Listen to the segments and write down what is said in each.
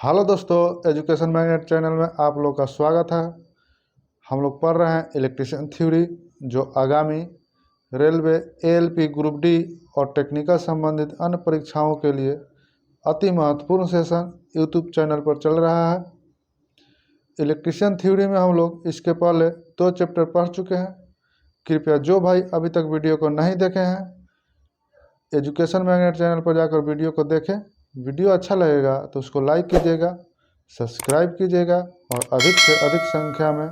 Hello दोस्तों, education magnet channel में आप लोग का स्वागत है। हम लोग पढ़ रहे हैं इलेक्ट्रिशियन थ्योरी, जो आगामी रेलवे एएलपी ग्रुप डी और टेक्निकल संबंधित अन्य परीक्षाओं के लिए अति महत्वपूर्ण सेशन यूट्यूब चैनल पर चल रहा है। इलेक्ट्रिशियन थ्योरी में हम लोग इसके पहले 2 चैप्टर पढ़ चुके हैं। कृपया जो भाई अभी तक वीडियो को नहीं देखे हैं, एजुकेशन मैग्नेट चैनल पर जाकर वीडियो को देखें। वीडियो अच्छा लगेगा तो उसको लाइक कीजिएगा, सब्सक्राइब कीजिएगा और अधिक से अधिक संख्या में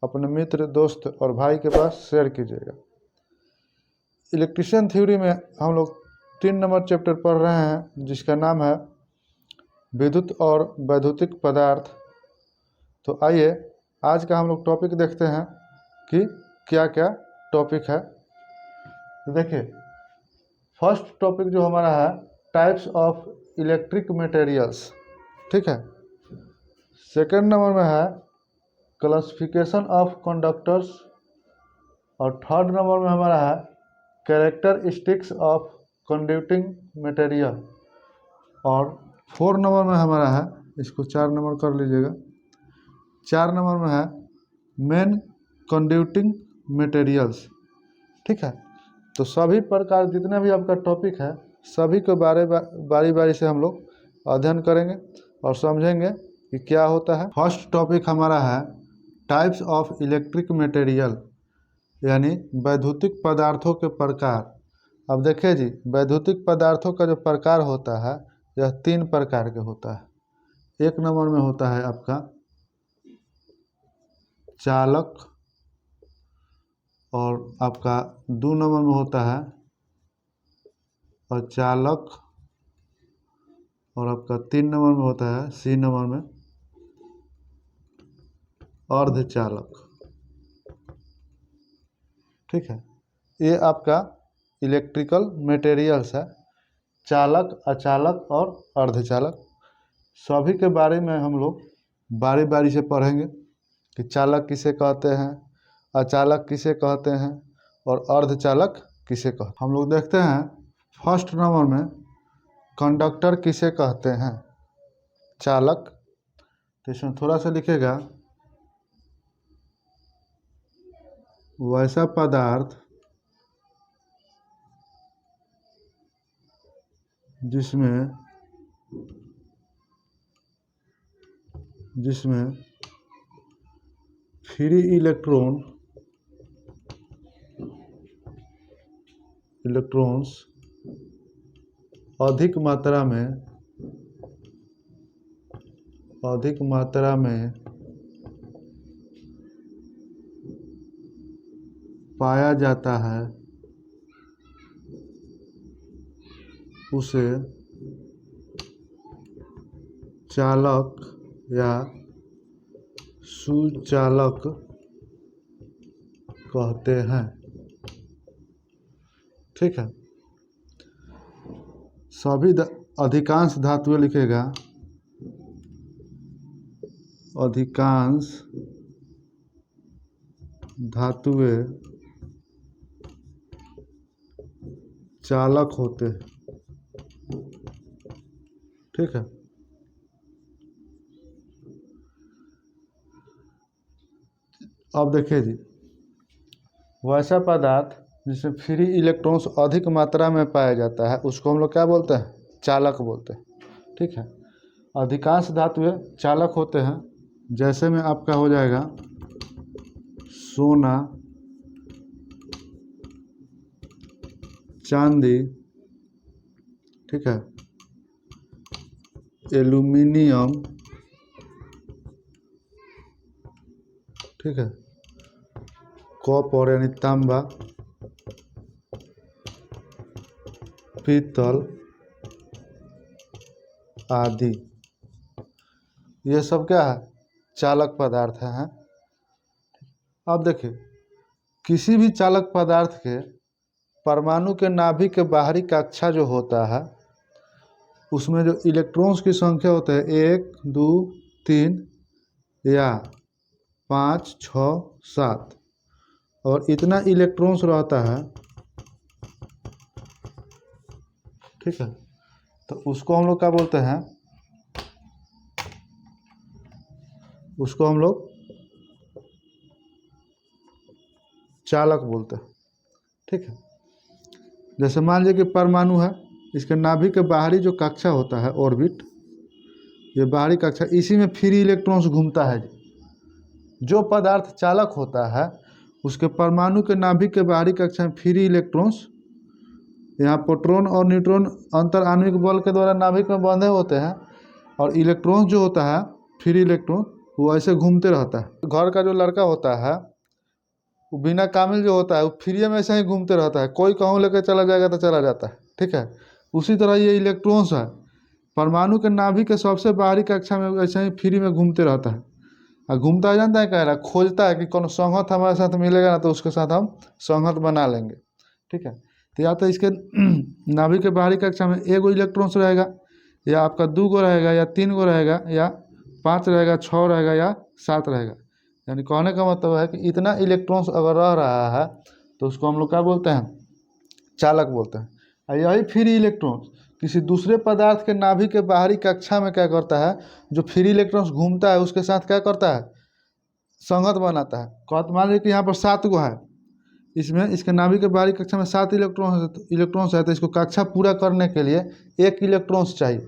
अपने मित्र, दोस्त और भाई के पास शेयर कीजिएगा। इलेक्ट्रिशियन थ्योरी में हम लोग 3 नंबर चैप्टर पढ़ रहे हैं, जिसका नाम है विद्युत और वैद्युतिक पदार्थ। तो आइए आज का हम लोग टॉपिक देखते हैं कि क्या क्या टॉपिक है। तो देखिए, फर्स्ट टॉपिक जो हमारा है टाइप्स ऑफ इलेक्ट्रिक मटेरियल्स, ठीक है। सेकंड नंबर में है क्लासिफिकेशन ऑफ कंडक्टर्स और थर्ड नंबर में हमारा है कैरेक्टरिस्टिक्स ऑफ कंडक्टिंग मटेरियल और 4 नंबर में हमारा है, इसको 4 नंबर कर लीजिएगा, 4 नंबर में है मेन कंडक्टिंग मटेरियल्स, ठीक है। तो सभी प्रकार जितने भी आपका टॉपिक है सभी को बारी बारी से हम लोग अध्ययन करेंगे और समझेंगे कि क्या होता है। फर्स्ट टॉपिक हमारा है टाइप्स ऑफ इलेक्ट्रिक मटेरियल, यानी वैद्युतिक पदार्थों के प्रकार। अब देखिए जी, वैद्युतिक पदार्थों का जो प्रकार होता है यह 3 प्रकार के होता है। 1 नंबर में होता है आपका चालक, और आपका 2 नंबर में होता है अचालक, और आपका 3 नंबर में होता है सी नंबर में अर्धचालक, ठीक है। ये आपका इलेक्ट्रिकल मटेरियल्स है, चालक, अचालक और अर्धचालक। सभी के बारे में हम लोग बारी बारी से पढ़ेंगे कि चालक किसे कहते हैं, अचालक किसे कहते हैं और अर्धचालक किसे कहते हैं। हम लोग देखते हैं फर्स्ट नंबर में कंडक्टर किसे कहते हैं, चालक। तो इसमें थोड़ा सा लिखेगा वैसा पदार्थ जिसमें फ्री इलेक्ट्रॉन्स अधिक मात्रा में पाया जाता है, उसे चालक या सुचालक कहते हैं, ठीक है। सभी अधिकांश धातुएं लिखेगा, अधिकांश धातुएं चालक होते हैं, ठीक है। अब देखिए जी, वैसा पदार्थ जिसमें फ्री इलेक्ट्रॉन्स अधिक मात्रा में पाया जाता है उसको हम लोग क्या बोलते हैं, चालक बोलते हैं, ठीक है। अधिकांश धातुएं चालक होते हैं, जैसे में आपका हो जाएगा सोना, चांदी, ठीक है, एल्यूमिनियम, ठीक है, कॉपर यानी तांबा, पीतल आदि। ये सब क्या है, चालक पदार्थ हैं। अब देखिए, किसी भी चालक पदार्थ के परमाणु के नाभिक के बाहरी कक्षा जो होता है उसमें जो इलेक्ट्रॉन्स की संख्या होता है 1, 2, 3 या 5, 6, 7 और इतना इलेक्ट्रॉन्स रहता है, ठीक है। तो उसको हम लोग क्या बोलते हैं, उसको हम लोग चालक बोलते हैं। ठीक है, जैसे मान लीजिए कि परमाणु है, इसके नाभिक के बाहरी जो कक्षा होता है ऑर्बिट, ये बाहरी कक्षा, इसी में फ्री इलेक्ट्रॉन्स घूमता है। जो पदार्थ चालक होता है उसके परमाणु के नाभिक के बाहरी कक्षा में फ्री इलेक्ट्रॉन्स, यहाँ प्रोटॉन और न्यूट्रॉन अंतर आणविक बल के द्वारा नाभिक में बंधे होते हैं, और इलेक्ट्रॉन जो होता है फ्री इलेक्ट्रॉन वो ऐसे घूमते रहता है। घर का जो लड़का होता है वो बिना कामिल जो होता है वो फ्री में ऐसे ही घूमते रहता है, कोई कहूँ लेकर चला जाएगा तो चला जाता है। ठीक है, उसी तरह ये इलेक्ट्रॉन्स है, परमाणु के नाभिक के सबसे बाहरी कक्षा में ऐसे ही फ्री में घूमते रहता है। और घूमता है, जानता है कह रहा है, खोजता है कि कौन संगत हमारे साथ मिलेगा ना तो उसके साथ हम संगत बना लेंगे। ठीक है, तो या तो इसके नाभिक के बाहरी कक्षा में एगो इलेक्ट्रॉन्स रहेगा, या आपका 2 गो रहेगा, या 3 गो रहेगा, या 5 रहेगा, 6 रहेगा, या 7 रहेगा। यानी कहने का मतलब है कि इतना इलेक्ट्रॉन्स अगर रह रहा है तो उसको हम लोग क्या बोलते हैं, चालक बोलते हैं। और यही फ्री इलेक्ट्रॉन्स किसी दूसरे पदार्थ के नाभिक के बाहरी कक्षा में क्या करता है, जो फ्री इलेक्ट्रॉन्स घूमता है उसके साथ क्या करता है, संगत बनाता है। मान लीजिए कि यहाँ पर 7 गो है, इसमें इसके नाभिक के बाहरी कक्षा में 7 इलेक्ट्रॉन्स है, तो इसको कक्षा पूरा करने के लिए 1 इलेक्ट्रॉन्स चाहिए।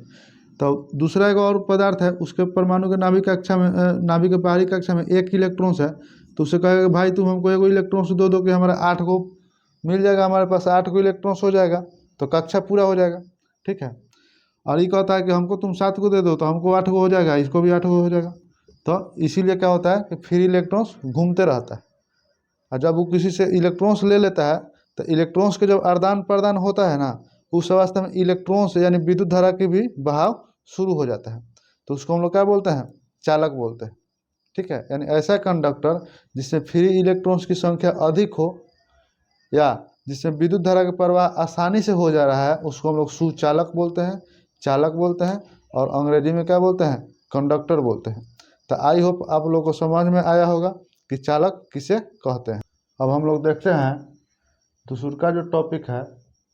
तो दूसरा एक और पदार्थ है, उसके परमाणु के नाभिक कक्षा में नाभिक के बाहरी कक्षा में 1 इलेक्ट्रॉन्स है, तो उसे कहेगा भाई तुम हमको 1 इलेक्ट्रॉन्स दो कि हमारा 8 गो मिल जाएगा, हमारे पास 8 गो इलेक्ट्रॉन्स हो जाएगा, तो कक्षा पूरा हो जाएगा। ठीक है, और ये कहता है कि हमको तुम 7 गो दे दो तो हमको 8 गो हो जाएगा, इसको भी 8 गो हो जाएगा। तो इसीलिए क्या होता है कि फ्री इलेक्ट्रॉन्स घूमते रहता है, और जब वो किसी से इलेक्ट्रॉन्स ले लेता है तो इलेक्ट्रॉन्स के जब आदान प्रदान होता है ना, उस अवस्था में इलेक्ट्रॉन्स यानी विद्युत धारा की भी बहाव शुरू हो जाता है, तो उसको हम लोग क्या बोलते हैं, चालक बोलते हैं। ठीक है, यानी ऐसा कंडक्टर जिसमें फ्री इलेक्ट्रॉन्स की संख्या अधिक हो या जिसमें विद्युत धारा का प्रवाह आसानी से हो जा रहा है उसको हम लोग सुचालक बोलते हैं, चालक बोलते हैं, और अंग्रेजी में क्या बोलते हैं, कंडक्टर बोलते हैं। तो आई होप आप लोगों को समझ में आया होगा कि चालक किसे कहते हैं। अब हम लोग देखते हैं दूसरा का जो टॉपिक है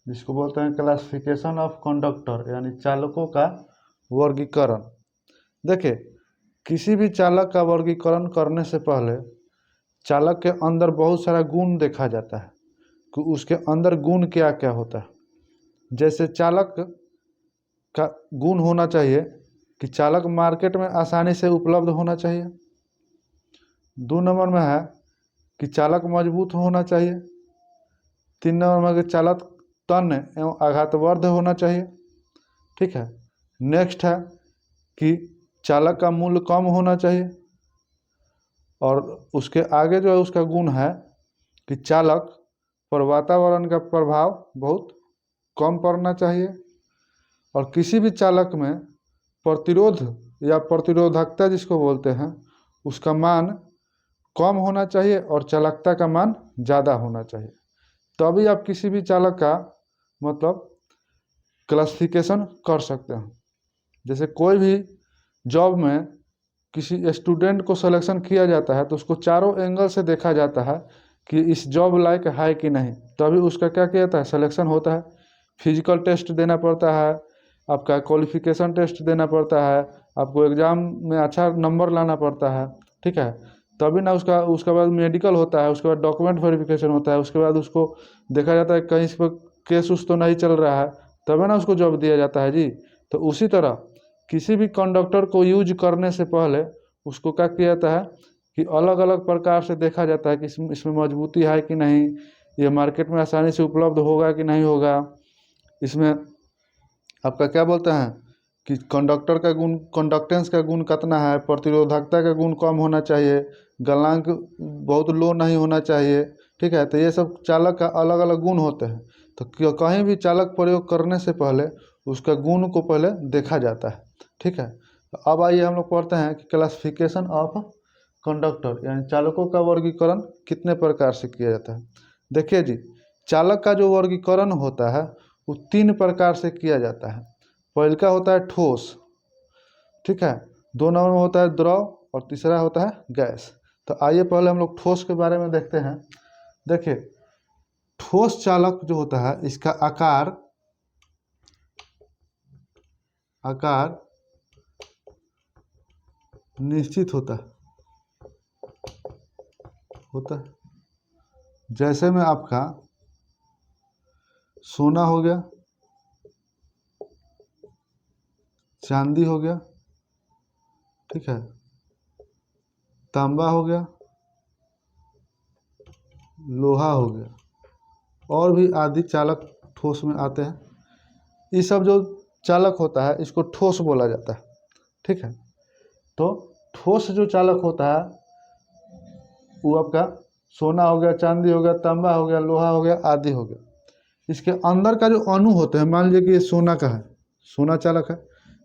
जिसको बोलते हैं क्लासिफिकेशन ऑफ कंडक्टर, यानी चालकों का वर्गीकरण। देखिए, किसी भी चालक का वर्गीकरण करने से पहले चालक के अंदर बहुत सारा गुण देखा जाता है कि उसके अंदर गुण क्या क्या होता है। जैसे चालक का गुण होना चाहिए कि चालक मार्केट में आसानी से उपलब्ध होना चाहिए। 2 नंबर में है कि चालक मजबूत होना चाहिए। 3 नंबर में कि चालक तन्य एवं आघातवर्ध होना चाहिए। ठीक है, नेक्स्ट है कि चालक का मूल्य कम होना चाहिए, और उसके आगे जो है उसका गुण है कि चालक पर वातावरण का प्रभाव बहुत कम पड़ना चाहिए, और किसी भी चालक में प्रतिरोध या प्रतिरोधकता जिसको बोलते हैं उसका मान कम होना चाहिए, और चालकता का मान ज़्यादा होना चाहिए। तभी आप किसी भी चालक का मतलब क्लासिफिकेशन कर सकते हैं। जैसे कोई भी जॉब में किसी स्टूडेंट को सिलेक्शन किया जाता है तो उसको चारों एंगल से देखा जाता है कि इस जॉब लायक है कि नहीं, तभी उसका क्या किया जाता है, सिलेक्शन होता है। फिजिकल टेस्ट देना पड़ता है, आपका क्वालिफिकेशन टेस्ट देना पड़ता है, आपको एग्ज़ाम में अच्छा नंबर लाना पड़ता है। ठीक है, तभी ना उसके बाद मेडिकल होता है, उसके बाद डॉक्यूमेंट वेरिफिकेशन होता है, उसके बाद उसको देखा जाता है कहीं इस पर केस उस तो नहीं चल रहा है, तभी ना उसको जॉब दिया जाता है जी। तो उसी तरह किसी भी कंडक्टर को यूज करने से पहले उसको क्या किया जाता है कि अलग अलग प्रकार से देखा जाता है कि इसमें मजबूती है कि नहीं, ये मार्केट में आसानी से उपलब्ध होगा कि नहीं होगा, इसमें आपका क्या बोलते हैं कि कंडक्टर का गुण, कंडक्टेंस का गुण कितना है, प्रतिरोधकता का गुण कम होना चाहिए, गलनांक बहुत लो नहीं होना चाहिए। ठीक है, तो ये सब चालक का अलग अलग गुण होते हैं। तो कहीं भी चालक प्रयोग करने से पहले उसका गुण को पहले देखा जाता है। ठीक है, तो अब आइए हम लोग पढ़ते हैं कि क्लासिफिकेशन ऑफ कंडक्टर, यानी चालकों का वर्गीकरण कितने प्रकार से किया जाता है। देखिए जी, चालक का जो वर्गीकरण होता है वो 3 प्रकार से किया जाता है। पहले का होता है ठोस, ठीक है, 2 नंबर में होता है द्रव, और तीसरा होता है गैस। तो आइए पहले हम लोग ठोस के बारे में देखते हैं। देखिए, ठोस चालक जो होता है इसका आकार निश्चित होता है। होता है। जैसे में आपका सोना हो गया, चांदी हो गया, ठीक है, तांबा हो गया, लोहा हो गया, और भी आदि चालक ठोस में आते हैं। ये सब जो चालक होता है इसको ठोस बोला जाता है, ठीक है। तो ठोस जो चालक होता है वो आपका सोना हो गया, चांदी हो गया, तांबा हो गया, लोहा हो गया, आदि हो गया। इसके अंदर का जो अणु होते हैं, मान लीजिए कि ये सोना का है, सोना चालक है,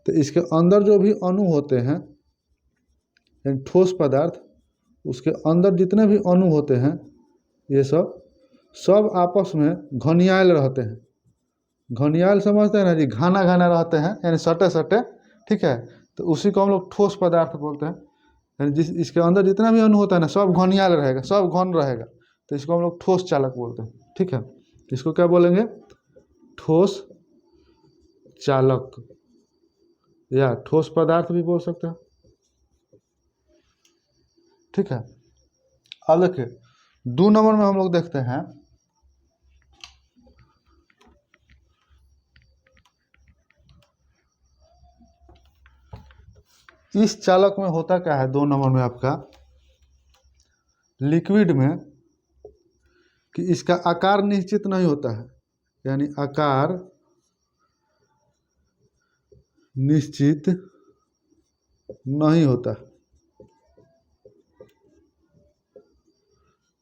तो इसके अंदर जो भी अणु होते हैं यानी ठोस पदार्थ, उसके अंदर जितने भी अणु होते हैं ये सब आपस में घनियाल रहते हैं। घनियाल समझते हैं ना जी, घना घना रहते हैं यानी सटे सटे, ठीक है। तो उसी को हम लोग ठोस पदार्थ बोलते हैं। यानी जिस इसके अंदर जितना भी अणु होता है ना सब घनियाल रहेगा, सब घन रहेगा, तो इसको हम लोग ठोस चालक बोलते हैं, ठीक है। इसको क्या बोलेंगे? ठोस चालक या ठोस पदार्थ भी बोल सकते हैं, ठीक है। अब देखिए 2 नंबर में हम लोग देखते हैं इस चालक में होता क्या है। 2 नंबर में आपका लिक्विड में कि इसका आकार निश्चित नहीं होता है, यानी आकार निश्चित नहीं होता।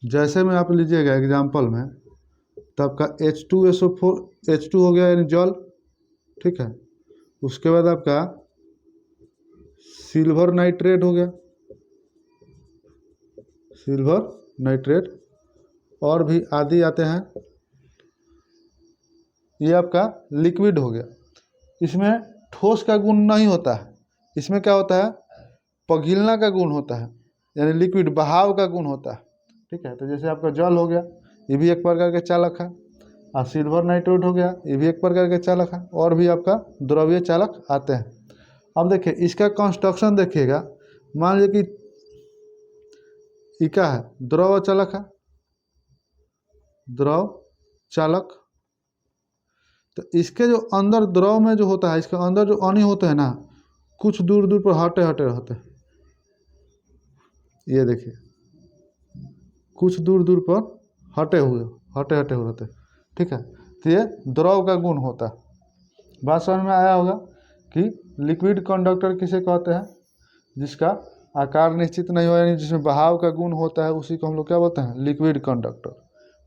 जैसे में आप लीजिएगा एग्जाम्पल में, तो आपका H2SO4 H2 हो गया यानी जल, ठीक है। उसके बाद आपका सिल्वर नाइट्रेट हो गया, सिल्वर नाइट्रेट, और भी आदि आते हैं। ये आपका लिक्विड हो गया। इसमें ठोस का गुण नहीं होता है, इसमें क्या होता है? पिघलना का गुण होता है, यानी लिक्विड बहाव का गुण होता है, ठीक है। तो जैसे आपका जल हो गया, ये भी एक प्रकार के चालक है, और सिल्वर नाइट्रेट हो गया, ये भी एक प्रकार के चालक है, और भी आपका द्रव्य चालक आते हैं। अब देखिए इसका कंस्ट्रक्शन देखिएगा, मान लीजिए कि ये क्या है? द्रव चालक है, द्रव चालक। तो इसके जो अंदर द्रव में जो होता है, इसके अंदर जो अणु होते हैं ना, कुछ दूर दूर पर हटे हटे रहते हैं। ये देखिए कुछ दूर दूर पर हटे हुए रहते हैं, ठीक है। तो ये द्रव का गुण होता है। बात समझ में आया होगा कि लिक्विड कंडक्टर किसे कहते हैं? जिसका आकार निश्चित नहीं हो, यानी जिसमें बहाव का गुण होता है, उसी को हम लोग क्या बोलते हैं? लिक्विड कंडक्टर,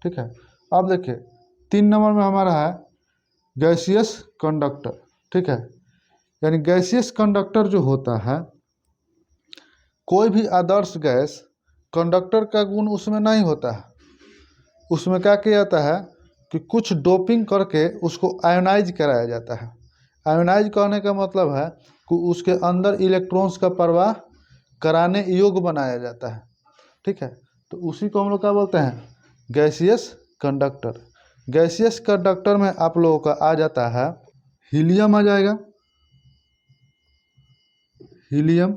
ठीक है। अब देखिए 3 नंबर में हमारा है गैसियस कंडक्टर, ठीक है। यानी गैसियस कंडक्टर जो होता है, कोई भी आदर्श गैस कंडक्टर का गुण उसमें नहीं होता है। उसमें क्या किया जाता है कि कुछ डोपिंग करके उसको आयोनाइज कराया जाता है। आयोनाइज करने का मतलब है कि उसके अंदर इलेक्ट्रॉन्स का प्रवाह कराने योग्य बनाया जाता है, ठीक है। तो उसी को हम लोग क्या बोलते हैं? Gaseous conductor. गैसियस कंडक्टर में आप लोगों का आ जाता है हीलियम, आ जाएगा हीलियम,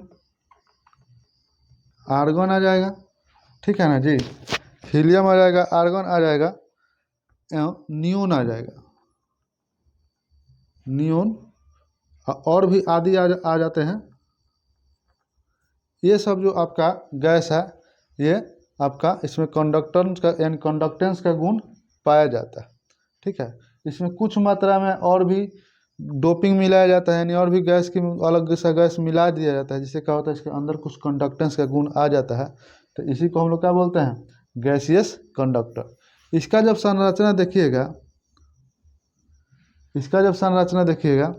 आर्गन आ जाएगा, ठीक है ना जी। हीलियम आ जाएगा, आर्गन आ जाएगा, एवं नियोन आ जाएगा, नियोन, और भी आदि आ जाते हैं। ये सब जो आपका गैस है, ये आपका इसमें कंडक्टेंस का यानी कंडक्टेंस का गुण पाया जाता है, ठीक है। इसमें कुछ मात्रा में और भी डोपिंग मिलाया जाता है, यानी और भी गैस की अलग सा गैस मिला दिया जाता है, जिससे क्या होता है इसके अंदर कुछ कंडक्टेंस का गुण आ जाता है। तो इसी को हम लोग क्या बोलते हैं? Gaseous conductor. इसका जब संरचना देखिएगा,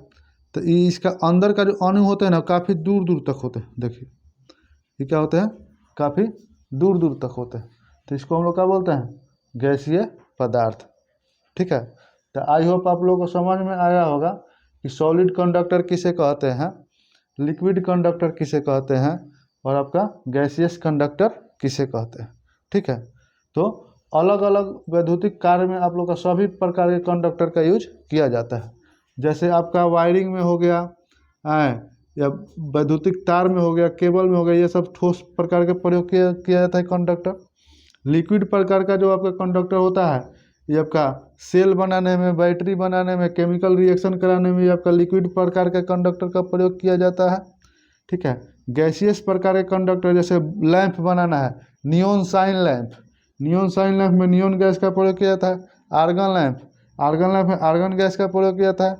तो इसका अंदर का जो अणु होते हैं ना, काफ़ी दूर दूर तक होते हैं। देखिए ये क्या होते हैं? काफ़ी दूर दूर तक होते हैं। तो इसको हम लोग क्या बोलते हैं? गैसीय पदार्थ, ठीक है। तो आई होप आप लोगों को समझ में आया होगा कि सॉलिड कंडक्टर किसे कहते हैं, लिक्विड कंडक्टर किसे कहते हैं, और आपका गैसियस कंडक्टर किसे कहते हैं, ठीक है। तो अलग अलग वैद्युतिक कार्य में आप लोग का सभी प्रकार के कंडक्टर का यूज किया जाता है। जैसे आपका वायरिंग में हो गया, या वैद्युतिक तार में हो गया, केबल में हो गया, ये सब ठोस प्रकार के प्रयोग किया जाता है कंडक्टर। लिक्विड प्रकार का जो आपका कंडक्टर होता है ये आपका सेल बनाने में, बैटरी बनाने में, केमिकल रिएक्शन कराने में आपका लिक्विड प्रकार के कंडक्टर का प्रयोग किया जाता है। ठीक है। गैसियस प्रकार के कंडक्टर जैसे लैंप बनाना है, neon sign lamp, neon sign lamp में नियोन गैस का प्रयोग किया जाता है। आर्गन लैंप, आर्गन लैंप में आर्गन गैस का प्रयोग किया जाता है।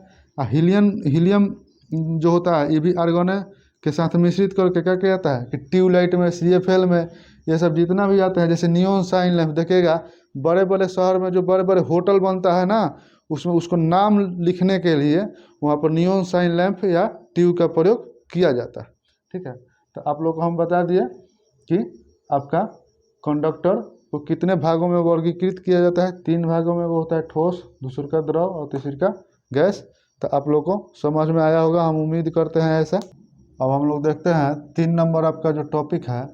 हीलियम जो होता है ये भी आर्गन के साथ मिश्रित करके क्या किया जाता है कि ट्यूबलाइट में, CFL में, ये सब जितना भी आते हैं, जैसे नियोन साइन लैंप देखिएगा बड़े बड़े शहर में जो बड़े बड़े होटल बनता है ना, उसमें उसको नाम लिखने के लिए वहाँ पर नियोन साइन लैंप या ट्यूब का प्रयोग किया जाता है। ठीक है। तो आप लोग को हम बता दिए कि आपका कंडक्टर को कितने भागों में वर्गीकृत किया जाता है। 3 भागों में वो होता है, ठोस, दूसरे का द्रव और तीसरे का गैस। तो आप लोग को समझ में आया होगा, हम उम्मीद करते हैं ऐसा। अब हम लोग देखते हैं 3 नंबर आपका जो टॉपिक है,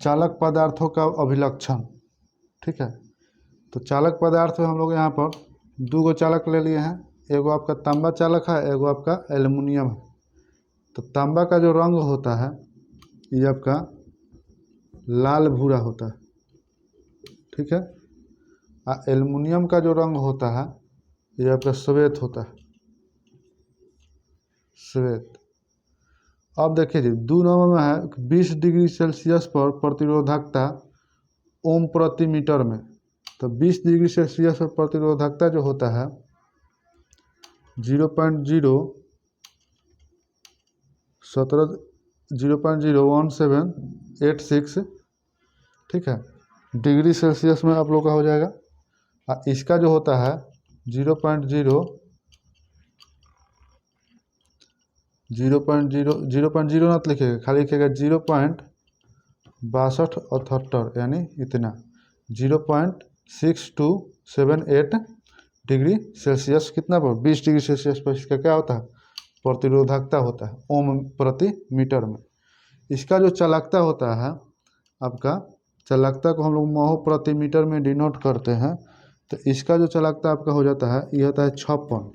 चालक पदार्थों का अभिलक्षण। ठीक है। तो चालक पदार्थ में हम लोग यहाँ पर 2 चालक ले लिए हैं, एगो आपका तांबा चालक है, एगो आपका एल्युमिनियम है। तो तांबा का जो रंग होता है ये आपका लाल भूरा होता है। ठीक है। एल्युमिनियम का जो रंग होता है ये आपका श्वेत होता है, श्वेत। अब देखिए जी 2 नंबर में है 20 डिग्री सेल्सियस पर प्रतिरोधकता ओम प्रति मीटर में। तो 20 डिग्री सेल्सियस पर प्रतिरोधकता जो होता है 0.01786। ठीक है। डिग्री सेल्सियस में आप लोग का हो जाएगा। इसका जो होता है 0.0 मत लिखिएगा, खाली लिखिएगा 0.6278, यानी इतना 0.6278 डिग्री सेल्सियस कितना पर 20 डिग्री सेल्सियस पर इसका क्या होता है, प्रतिरोधकता होता है ओम प्रति मीटर में। इसका जो चालकता होता है आपका, चालकता को हम लोग महो प्रति मीटर में डिनोट करते हैं। तो इसका जो चालकता आपका हो जाता है ये होता है 56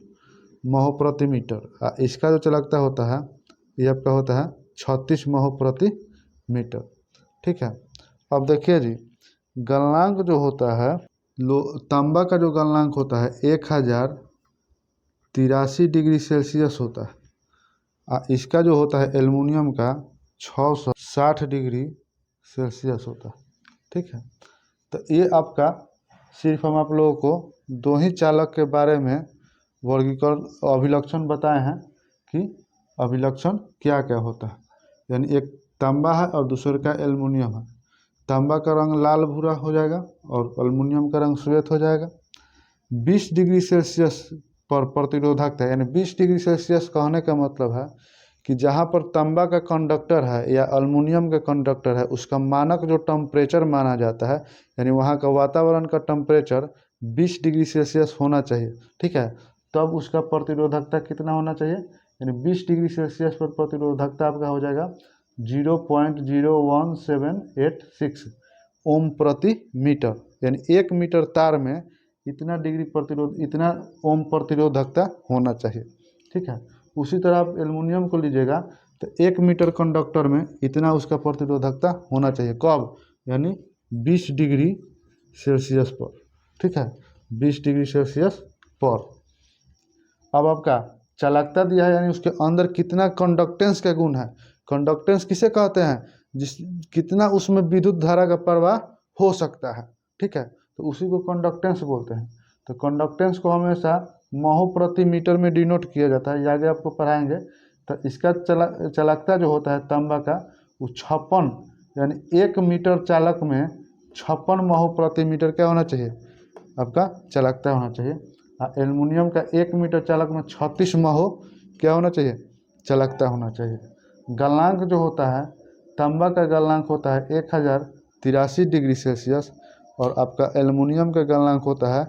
महो प्रति मीटर। इसका जो चालकता होता है ये आपका होता है 36 महो प्रति मीटर। ठीक है। अब देखिए जी गलनांक जो होता है, तांबा का जो गलनांक होता है 1083 डिग्री सेल्सियस होता है। इसका जो होता है एल्युमिनियम का 660 डिग्री सेल्सियस होता है। ठीक है। तो ये आपका सिर्फ हम आप लोगों को 2 ही चालक के बारे में वर्गीकरण अभिलक्षण बताए हैं कि अभिलक्षण क्या क्या होता है। यानी एक तांबा है और दूसरे का एल्युमिनियम है। तांबा का रंग लाल भूरा हो जाएगा और एल्युमिनियम का रंग श्वेत हो जाएगा। 20 डिग्री सेल्सियस पर प्रतिरोधकता, यानी 20 डिग्री सेल्सियस कहने का मतलब है कि जहाँ पर तांबा का कंडक्टर है या एल्युमिनियम का कंडक्टर है उसका मानक जो टेम्परेचर माना जाता है, यानी वहाँ का वातावरण का टेम्परेचर 20 डिग्री सेल्सियस होना चाहिए। ठीक है। तब उसका प्रतिरोधकता कितना होना चाहिए, यानी 20 डिग्री सेल्सियस पर प्रतिरोधकता आपका हो जाएगा 0.01786 ओम प्रति मीटर, यानी 1 मीटर तार में इतना डिग्री प्रतिरोध, इतना ओम प्रतिरोधकता होना चाहिए। ठीक है। उसी तरह आप एल्युमिनियम को लीजिएगा तो 1 मीटर कंडक्टर में इतना उसका प्रतिरोधकता होना चाहिए। कब, यानी 20 डिग्री सेल्सियस पर। ठीक है। 20 डिग्री सेल्सियस पर। अब आपका चालकता दिया है, यानी उसके अंदर कितना कंडक्टेंस का गुण है। कंडक्टेंस किसे कहते हैं, जिस कितना उसमें विद्युत धारा का प्रवाह हो सकता है। ठीक है। तो उसी को कंडक्टेंस बोलते हैं। तो कंडक्टेंस को हमेशा महो प्रति मीटर में डिनोट किया जाता है, ये आगे आपको पढ़ाएंगे। तो इसका चालकता जो होता है तांबा का वो 56, यानी 1 मीटर चालक में 56 महो प्रति मीटर क्या होना चाहिए, आपका चालकता होना चाहिए। एल्युमिनियम का 1 मीटर चालक में 36 महो क्या होना चाहिए, चालकता होना चाहिए। गलनांक जो होता है तांबा का गलनांक होता है 1083 डिग्री सेल्सियस और आपका एल्युमिनियम का गलनांक होता है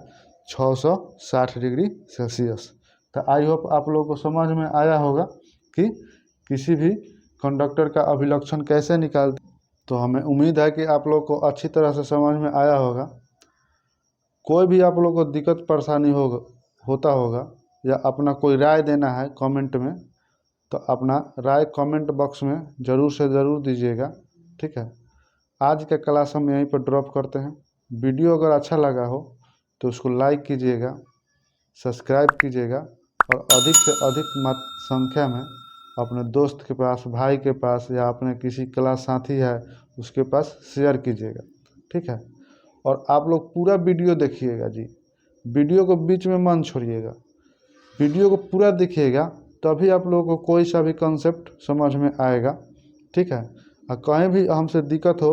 660 डिग्री सेल्सियस। तो आई होप आप लोगों को समझ में आया होगा कि किसी भी कंडक्टर का अभिलक्षण कैसे निकालते। तो हमें उम्मीद है कि आप लोग को अच्छी तरह से समझ में आया होगा। कोई भी आप लोग को दिक्कत परेशानी होता होगा या अपना कोई राय देना है कमेंट में, तो अपना राय कमेंट बॉक्स में ज़रूर से ज़रूर दीजिएगा। ठीक है। आज का क्लास हम यहीं पर ड्रॉप करते हैं। वीडियो अगर अच्छा लगा हो तो उसको लाइक कीजिएगा, सब्सक्राइब कीजिएगा और अधिक से अधिक संख्या में अपने दोस्त के पास, भाई के पास या अपने किसी क्लास साथी है उसके पास शेयर कीजिएगा, ठीक है। और आप लोग पूरा वीडियो देखिएगा जी, वीडियो को बीच में मत छोड़िएगा, वीडियो को पूरा देखिएगा, तभी आप लोगों को कोई सा भी कंसेप्ट समझ में आएगा, ठीक है। और कहीं भी हमसे दिक्कत हो,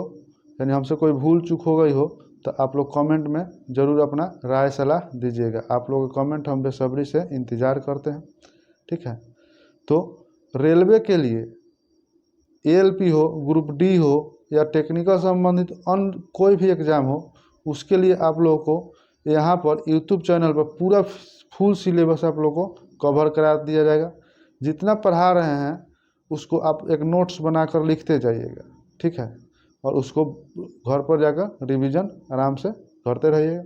यानी हमसे कोई भूल चूक हो गई हो, तो आप लोग कमेंट में ज़रूर अपना राय सलाह दीजिएगा। आप लोगों का कमेंट हम बेसब्री से इंतज़ार करते हैं, ठीक है। तो रेलवे के लिए ALP हो, ग्रुप डी हो या टेक्निकल संबंधित अन्य कोई भी एग्ज़ाम हो, उसके लिए आप लोगों को यहाँ पर यूट्यूब चैनल पर पूरा फुल सिलेबस आप लोगों को कवर करा दिया जाएगा। जितना पढ़ा रहे हैं उसको आप एक नोट्स बनाकर लिखते जाइएगा, ठीक है। और उसको घर पर जाकर रिवीजन आराम से करते रहिएगा,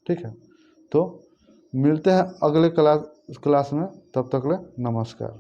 ठीक है। तो मिलते हैं अगले क्लास में, तब तक ले नमस्कार।